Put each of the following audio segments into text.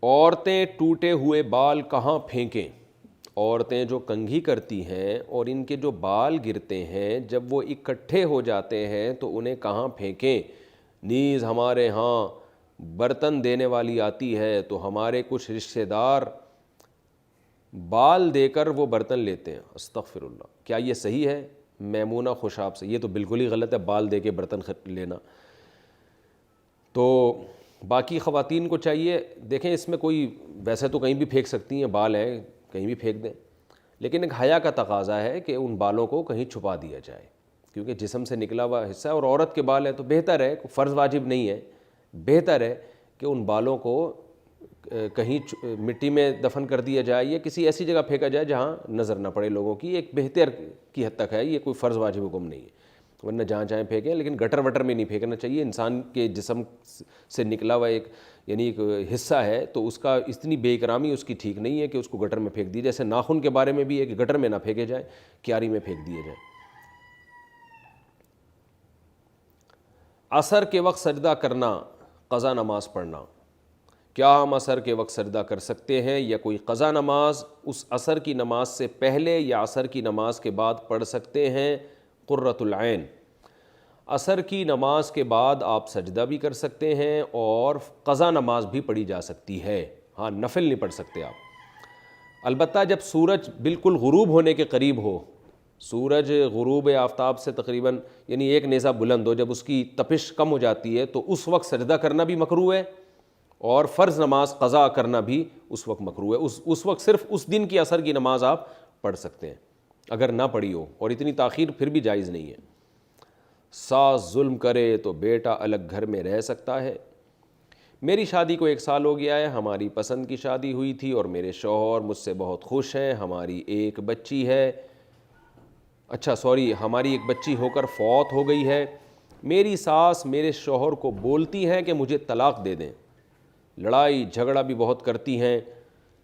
عورتیں ٹوٹے ہوئے بال کہاں پھینکیں؟ عورتیں جو کنگھی کرتی ہیں اور ان کے جو بال گرتے ہیں جب وہ اکٹھے ہو جاتے ہیں تو انہیں کہاں پھینکیں؟ نیز ہمارے ہاں برتن دینے والی آتی ہے تو ہمارے کچھ رشتہ دار بال دے کر وہ برتن لیتے ہیں۔ استغفر اللہ، کیا یہ صحیح ہے؟ میمونہ خوشاب سے، یہ تو بالکل ہی غلط ہے، بال دے کے برتن لینا۔ تو باقی خواتین کو چاہیے، دیکھیں اس میں کوئی، ویسے تو کہیں بھی پھینک سکتی ہیں، بال ہیں کہیں بھی پھینک دیں، لیکن ایک حیا کا تقاضا ہے کہ ان بالوں کو کہیں چھپا دیا جائے، کیونکہ جسم سے نکلا ہوا حصہ ہے اور عورت کے بال ہیں تو بہتر ہے، فرض واجب نہیں ہے، بہتر ہے کہ ان بالوں کو کہیں مٹی میں دفن کر دیا جائے یا کسی ایسی جگہ پھینکا جائے جہاں نظر نہ پڑے لوگوں کی، ایک بہتر کی حد تک ہے، یہ کوئی فرض واجب حکم نہیں ہے، ورنہ جہاں چاہیں پھینکیں، لیکن گٹر وٹر میں نہیں پھینکنا چاہیے۔ انسان کے جسم سے نکلا ہوا ایک یعنی ایک حصہ ہے تو اس کا اتنی بے اکرامی اس کی ٹھیک نہیں ہے کہ اس کو گٹر میں پھینک دی، جیسے ناخن کے بارے میں بھی ہے کہ گٹر میں نہ پھینکے جائیں، کیاری میں پھینک دیے جائیں۔ عصر کے وقت سجدہ کرنا، قضا نماز پڑھنا، کیا ہم عصر کے وقت سجدہ کر سکتے ہیں یا کوئی قضا نماز اس عصر کی نماز سے پہلے یا عصر کی نماز کے بعد پڑھ سکتے ہیں؟ قرۃ العین، عصر کی نماز کے بعد آپ سجدہ بھی کر سکتے ہیں اور قضا نماز بھی پڑھی جا سکتی ہے، ہاں نفل نہیں پڑھ سکتے آپ، البتہ جب سورج بالکل غروب ہونے کے قریب ہو، سورج غروب آفتاب سے تقریباً یعنی ایک نیزہ بلند ہو، جب اس کی تپش کم ہو جاتی ہے تو اس وقت سجدہ کرنا بھی مکروہ ہے اور فرض نماز قضا کرنا بھی اس وقت مکروہ ہے۔ اس وقت صرف اس دن کی عصر کی نماز آپ پڑھ سکتے ہیں اگر نہ پڑھی ہو، اور اتنی تاخیر پھر بھی جائز نہیں ہے۔ ساس ظلم کرے تو بیٹا الگ گھر میں رہ سکتا ہے؟ میری شادی کو 1 سال ہو گیا ہے، ہماری پسند کی شادی ہوئی تھی اور میرے شوہر مجھ سے بہت خوش ہیں، ہماری ایک بچی ہو کر فوت ہو گئی ہے۔ میری ساس میرے شوہر کو بولتی ہیں کہ مجھے طلاق دے دیں، لڑائی جھگڑا بھی بہت کرتی ہیں،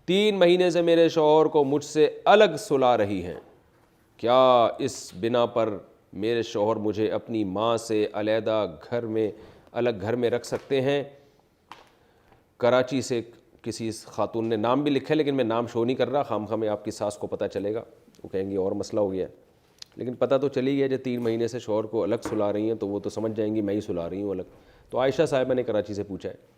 3 مہینے سے میرے شوہر کو مجھ سے الگ سلا رہی ہیں، کیا اس بنا پر میرے شوہر مجھے اپنی ماں سے علیحدہ الگ گھر میں رکھ سکتے ہیں؟ کراچی سے کسی خاتون نے نام بھی لکھا ہے لیکن میں نام شو نہیں کر رہا، خواہ میں آپ کی ساس کو پتہ چلے گا وہ کہیں گے اور مسئلہ ہو گیا ہے، لیکن پتہ تو چلی گیا جو 3 مہینے سے شوہر کو الگ سلا رہی ہیں تو وہ تو سمجھ جائیں گی میں ہی سلا رہی ہوں الگ۔ تو عائشہ صاحبہ نے کراچی سے پوچھا ہے۔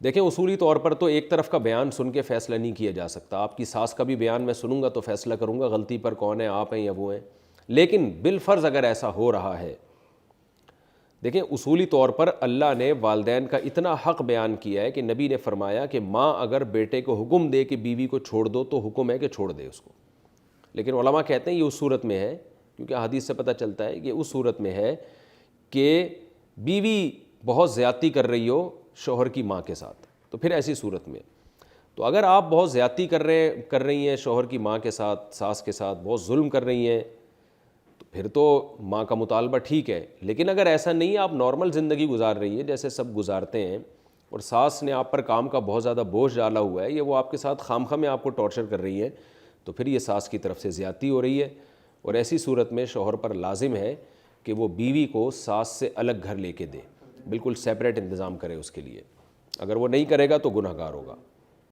دیکھیں اصولی طور پر تو ایک طرف کا بیان سن کے فیصلہ نہیں کیا جا سکتا، آپ کی ساس کا بھی بیان میں سنوں گا تو فیصلہ کروں گا غلطی پر کون ہے، آپ ہیں یا وہ ہیں، لیکن بالفرض اگر ایسا ہو رہا ہے، دیکھیں اصولی طور پر اللہ نے والدین کا اتنا حق بیان کیا ہے کہ نبی نے فرمایا کہ ماں اگر بیٹے کو حکم دے کہ بیوی کو چھوڑ دو تو حکم ہے کہ چھوڑ دے اس کو، لیکن علماء کہتے ہیں یہ اس صورت میں ہے، کیونکہ حدیث سے پتہ چلتا ہے کہ اس صورت میں ہے کہ بیوی بہت زیادتی کر رہی ہو شوہر کی ماں کے ساتھ، تو پھر ایسی صورت میں تو اگر آپ بہت زیادتی کر رہی ہیں شوہر کی ماں کے ساتھ، ساس کے ساتھ بہت ظلم کر رہی ہیں، تو پھر تو ماں کا مطالبہ ٹھیک ہے، لیکن اگر ایسا نہیں، آپ نارمل زندگی گزار رہی ہیں جیسے سب گزارتے ہیں اور ساس نے آپ پر کام کا بہت زیادہ بوجھ ڈالا ہوا ہے یا وہ آپ کے ساتھ خامخواہ میں آپ کو ٹارچر کر رہی ہیں، تو پھر یہ ساس کی طرف سے زیادتی ہو رہی ہے، اور ایسی صورت میں شوہر پر لازم ہے کہ وہ بیوی کو ساس سے الگ گھر لے کے دے، بالکل سیپریٹ انتظام کرے اس کے لیے، اگر وہ نہیں کرے گا تو گنہگار ہوگا۔